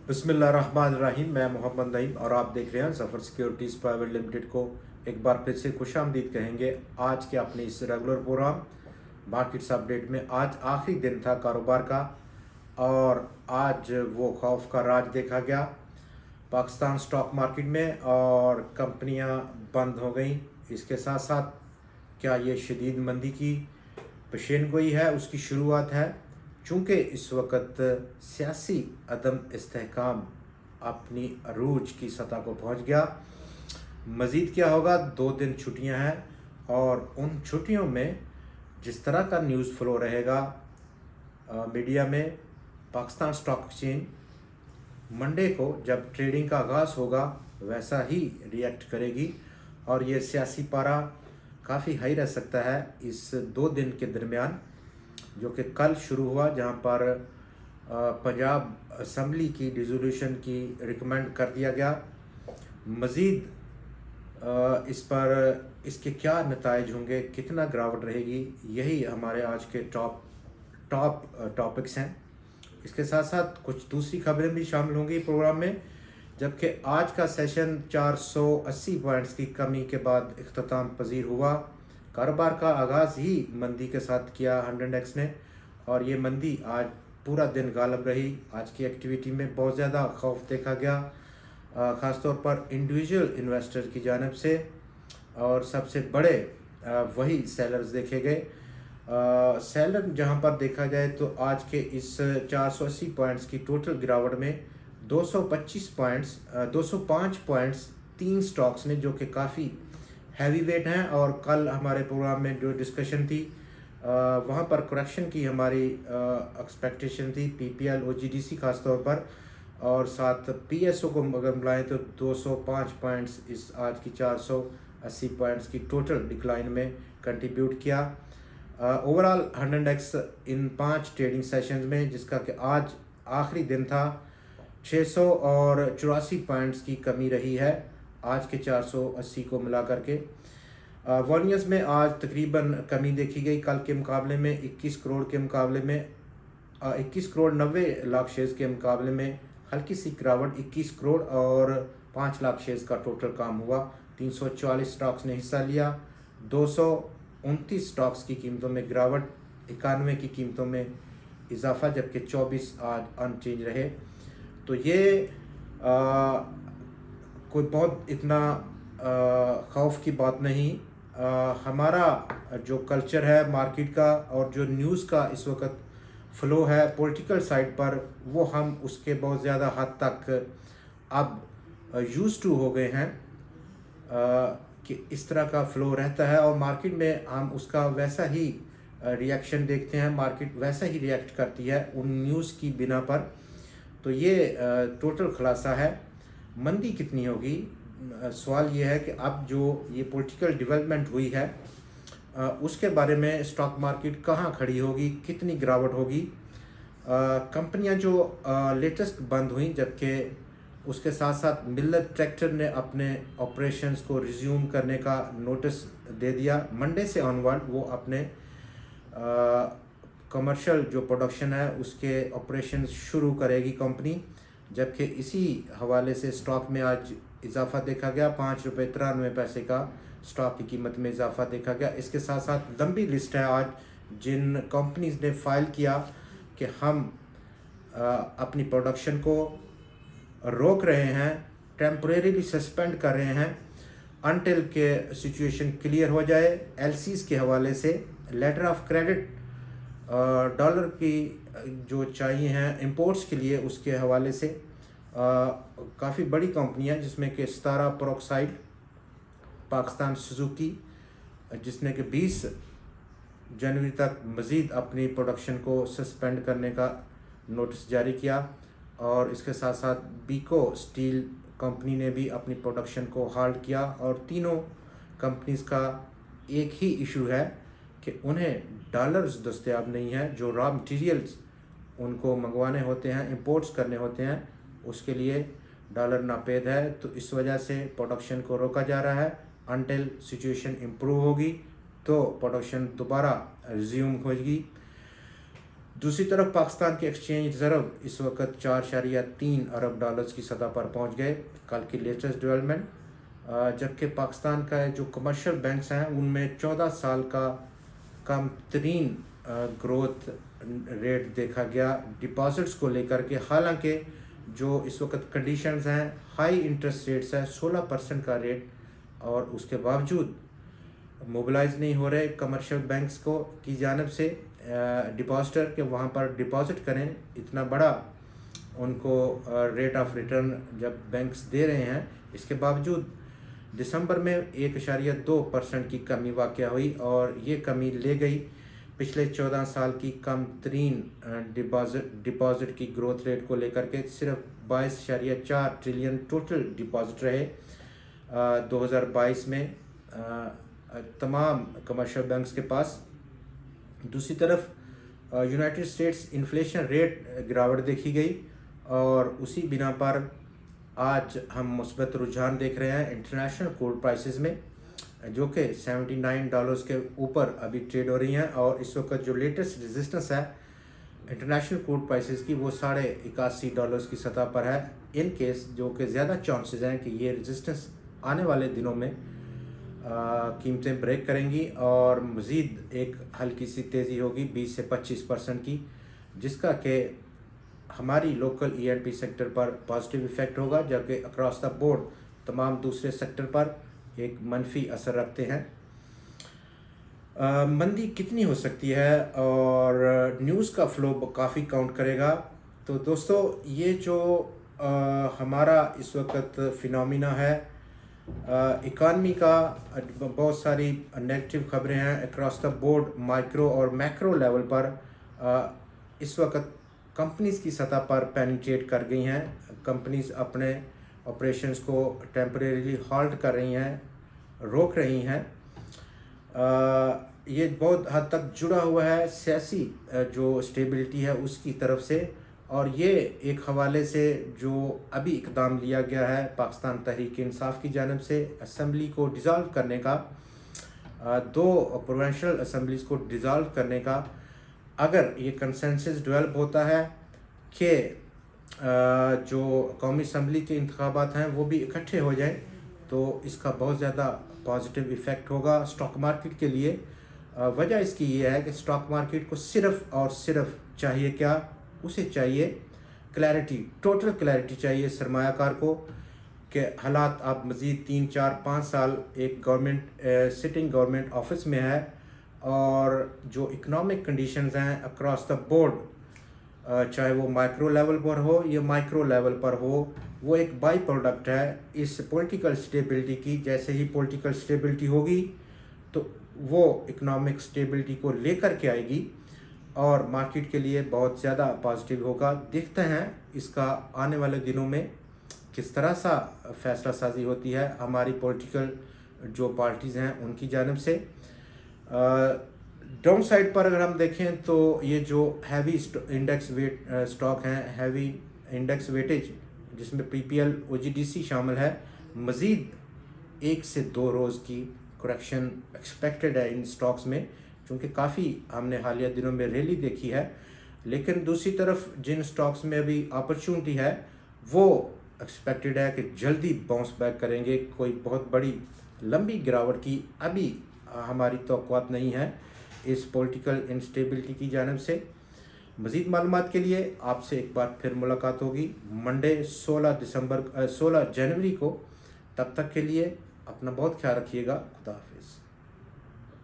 बिस्मिल्लाहिर्रहमानिर्रहीम। मैं मोहम्मद नईम और आप देख रहे हैं ज़फ़र सिक्योरिटीज़ प्राइवेट लिमिटेड को। एक बार फिर से खुशामदीद कहेंगे आज के अपने इस रेगुलर प्रोग्राम मार्केट्स अपडेट में। आज आखिरी दिन था कारोबार का और आज वो खौफ का राज देखा गया पाकिस्तान स्टॉक मार्केट में और कंपनियां बंद हो गई। इसके साथ साथ क्या ये शदीद मंदी की पेशेनगोई है, उसकी शुरुआत है। चूँकि इस वक्त सियासी अदम इस्तेहकाम अपनी अरूज की सतह को पहुँच गया। मज़ीद क्या होगा, 2 दिन छुट्टियां हैं और उन छुट्टियों में जिस तरह का न्यूज़ फ्लो रहेगा मीडिया में, पाकिस्तान स्टॉक एक्सचेंज मंडे को जब ट्रेडिंग का आगाज़ होगा वैसा ही रिएक्ट करेगी और ये सियासी पारा काफ़ी हाई रह सकता है इस 2 दिन के दरमियान, जो कि कल शुरू हुआ, जहां पर पंजाब असम्बली की डिसोल्यूशन की रिकमेंड कर दिया गया। मज़ीद इस पर इसके क्या नताइज होंगे, कितना गिरावट रहेगी, यही हमारे आज के टॉप टॉपिक्स हैं। इसके साथ साथ कुछ दूसरी खबरें भी शामिल होंगी प्रोग्राम में। जबकि आज का सेशन 480 पॉइंट्स की कमी के बाद इख्तिताम पजीर हुआ। कारोबार का आगाज़ ही मंदी के साथ किया 100x ने और ये मंदी आज पूरा दिन गालिब रही। आज की एक्टिविटी में बहुत ज़्यादा खौफ देखा गया, ख़ास तौर पर इंडिविजुअल इन्वेस्टर की जानिब से, और सबसे बड़े वही सेलर्स देखे गए। सेलर जहां पर देखा जाए तो आज के इस 480 पॉइंट्स की टोटल गिरावट में 205 पॉइंट्स 3 स्टॉक्स ने, जो कि काफ़ी हैवी वेट हैं। और कल हमारे प्रोग्राम में जो डिस्कशन थी वहाँ पर करेक्शन की हमारी एक्सपेक्टेशन थी, पीपीएल ओजीडीसी खास तौर पर, और साथ पीएसओ को अगर मिलाएं तो 205 पॉइंट्स इस आज की 480 पॉइंट्स की टोटल डिक्लाइन में कंट्रीब्यूट किया। ओवरऑल 100x इन 5 ट्रेडिंग सेशंस में, जिसका कि आज आखिरी दिन था, 684 पॉइंट्स की कमी रही है आज के 480 को मिला करके। वॉल्यूम्स में आज तकरीबन कमी देखी गई कल के मुकाबले में। 21 करोड़ के मुकाबले में 21 करोड़ 90 लाख शेयर्स के मुकाबले में हल्की सी गिरावट 21 करोड़ और 5 लाख शेयर्स का टोटल काम हुआ। 344 स्टॉक्स ने हिस्सा लिया। 229 स्टॉक्स की कीमतों में गिरावट, 91 की कीमतों में इजाफा, जबकि 24 आज अनचेंज रहे। तो ये कोई बहुत इतना खौफ की बात नहीं। हमारा जो कल्चर है मार्केट का और जो न्यूज़ का इस वक्त फ़्लो है पॉलिटिकल साइड पर, वो हम उसके बहुत ज़्यादा हद तक अब यूज़ टू हो गए हैं कि इस तरह का फ़्लो रहता है और मार्केट में हम उसका वैसा ही रिएक्शन देखते हैं, मार्केट वैसा ही रिएक्ट करती है उन न्यूज़ की बिना पर। तो ये टोटल खुलासा है। मंदी कितनी होगी, सवाल ये है कि अब जो ये पॉलिटिकल डेवलपमेंट हुई है उसके बारे में स्टॉक मार्केट कहाँ खड़ी होगी, कितनी गिरावट होगी। कंपनियां जो लेटेस्ट बंद हुई, जबकि उसके साथ साथ मिल्लत ट्रैक्टर ने अपने ऑपरेशंस को रिज्यूम करने का नोटिस दे दिया। मंडे से ऑनवर्ड वो अपने कमर्शियल जो प्रोडक्शन है उसके ऑपरेशन शुरू करेगी कंपनी। जबकि इसी हवाले से स्टॉक में आज इजाफा देखा गया, 5 रुपये 93 पैसे का स्टॉक की कीमत में इजाफा देखा गया। इसके साथ साथ लंबी लिस्ट है आज जिन कंपनीज ने फाइल किया कि हम अपनी प्रोडक्शन को रोक रहे हैं, टेम्परेरीली सस्पेंड कर रहे हैं अनटिल के सिचुएशन क्लियर हो जाए। एलसीज के हवाले से लेटर ऑफ क्रेडिट डॉलर की जो चाहिए हैं इंपोर्ट्स के लिए, उसके हवाले से काफ़ी बड़ी कंपनियां जिसमें कि सतारा पेरोक्साइड, पाकिस्तान सुजुकी, जिसने कि 20 जनवरी तक मज़ीद अपनी प्रोडक्शन को सस्पेंड करने का नोटिस जारी किया। और इसके साथ साथ बीको स्टील कंपनी ने भी अपनी प्रोडक्शन को हाल्ट किया। और तीनों कंपनीज का एक ही इशू है कि उन्हें डॉलर्स दस्तयाब नहीं है, जो रॉ मटेरियल्स उनको मंगवाने होते हैं, इंपोर्ट्स करने होते हैं, उसके लिए डॉलर नापेद है। तो इस वजह से प्रोडक्शन को रोका जा रहा है अनटिल सिचुएशन इम्प्रूव होगी तो प्रोडक्शन दोबारा रिज्यूम होगी। दूसरी तरफ पाकिस्तान के एक्सचेंज रिजर्व इस वक्त 4.3 अरब डॉलर्स की सतह पर पहुंच गए, कल की लेटेस्ट डेवलपमेंट। जबकि पाकिस्तान का जो कमर्शियल बैंक्स हैं उनमें 14 साल का कम तरीन ग्रोथ रेट देखा गया डिपॉजिट्स को लेकर के। हालांकि जो इस वक्त कंडीशंस हैं, हाई इंटरेस्ट रेट्स है 16% का रेट, और उसके बावजूद मोबिलाइज नहीं हो रहे कमर्शियल बैंक्स को की जानब से डिपॉजिटर के वहाँ पर डिपॉजिट करें। इतना बड़ा उनको रेट ऑफ रिटर्न जब बैंक्स दे रहे हैं, इसके बावजूद दिसंबर में 1.2% की कमी वाक़या हुई, और ये कमी ले गई पिछले 14 साल की कम तरीन डिपॉजिट की ग्रोथ रेट को लेकर के। सिर्फ 22.4 ट्रिलियन टोटल डिपॉजिट रहे 2022 में तमाम कमर्शियल बैंक्स के पास। दूसरी तरफ यूनाइटेड स्टेट्स इन्फ्लेशन रेट गिरावट देखी गई, और उसी बिना पर आज हम मुस्बत रुझान देख रहे हैं इंटरनेशनल कोल्ड प्राइसेस में, जो कि $79 के ऊपर अभी ट्रेड हो रही हैं। और इस वक्त जो लेटेस्ट रेजिस्टेंस है इंटरनेशनल कोल्ड प्राइसेस की, वो $81.5 की सतह पर है। इन केस जो कि ज़्यादा चांसेस हैं कि ये रेजिस्टेंस आने वाले दिनों में कीमतें ब्रेक करेंगी, और मज़ीद एक हल्की सी तेज़ी होगी 20 से 25% की, जिसका कि हमारी लोकल E&P सेक्टर पर पॉजिटिव इफ़ेक्ट होगा, जबकि अक्रॉस द बोर्ड तमाम दूसरे सेक्टर पर एक मनफी असर रखते हैं। मंदी कितनी हो सकती है और न्यूज़ का फ्लो काफ़ी काउंट करेगा। तो दोस्तों, ये जो हमारा इस वक्त फिनोमिना है इकानमी का, बहुत सारी नेगेटिव खबरें हैं अक्रॉस द बोर्ड माइक्रो और मैक्रो लेवल पर। इस वक्त कंपनीज़ की सतह पर पेनिट्रेट कर गई हैं। कंपनीज़ अपने ऑपरेशंस को टेम्परेरीली हॉल्ट कर रही हैं, रोक रही हैं। ये बहुत हद तक जुड़ा हुआ है सियासी जो स्टेबिलिटी है उसकी तरफ से, और ये एक हवाले से जो अभी इक़दाम लिया गया है पाकिस्तान तहरीक इंसाफ की जानिब से असम्बली को डिज़ॉल्व करने का, 2 प्रोविंशियल असम्बलीज़ को डिज़ॉल्व करने का, अगर ये कंसेंसस डेवलप होता है कि जो कौमी असम्बली के इंतखाबात हैं वो भी इकट्ठे हो जाएं, तो इसका बहुत ज़्यादा पॉजिटिव इफ़ेक्ट होगा स्टॉक मार्केट के लिए। वजह इसकी ये है कि स्टॉक मार्केट को सिर्फ़ और सिर्फ चाहिए क्या, उसे चाहिए क्लैरिटी, टोटल क्लैरिटी चाहिए सरमायाकार को कि हालात आप मज़ीद 3, 4, 5 साल एक गवर्नमेंट सिटिंग गवर्नमेंट ऑफिस में है, और जो इकोनॉमिक कंडीशंस हैं अक्रॉस द बोर्ड, चाहे वो माइक्रो लेवल पर हो या माइक्रो लेवल पर हो, वो एक बाई प्रोडक्ट है इस पॉलिटिकल स्टेबिलिटी की। जैसे ही पॉलिटिकल स्टेबिलिटी होगी तो वो इकोनॉमिक स्टेबिलिटी को लेकर के आएगी, और मार्केट के लिए बहुत ज़्यादा पॉजिटिव होगा। देखते हैं इसका आने वाले दिनों में किस तरह सा फैसला साजी होती है हमारी पॉलिटिकल जो पार्टीज़ हैं उनकी जानिब से। डाउन साइड पर अगर हम देखें तो ये जो हैवी इंडेक्स वेट स्टॉक हैं, हैवी इंडेक्स वेटेज जिसमें PPL OGDC शामिल है, मज़ीद 1 से 2 रोज़ की करेक्शन एक्सपेक्टेड है इन स्टॉक्स में, क्योंकि काफ़ी हमने हालिया दिनों में रैली देखी है। लेकिन दूसरी तरफ जिन स्टॉक्स में अभी अपॉर्चुनिटी है वो एक्सपेक्टेड है कि जल्दी बाउंस बैक करेंगे। कोई बहुत बड़ी लंबी गिरावट की अभी हमारी तवक्कुआत नहीं है इस पॉलिटिकल इंस्टेबिलिटी की जानिब से। मज़ीद मालूमात के लिए आपसे एक बार फिर मुलाकात होगी मंडे 16 जनवरी को। तब तक के लिए अपना बहुत ख्याल रखिएगा। खुदा हाफिज़।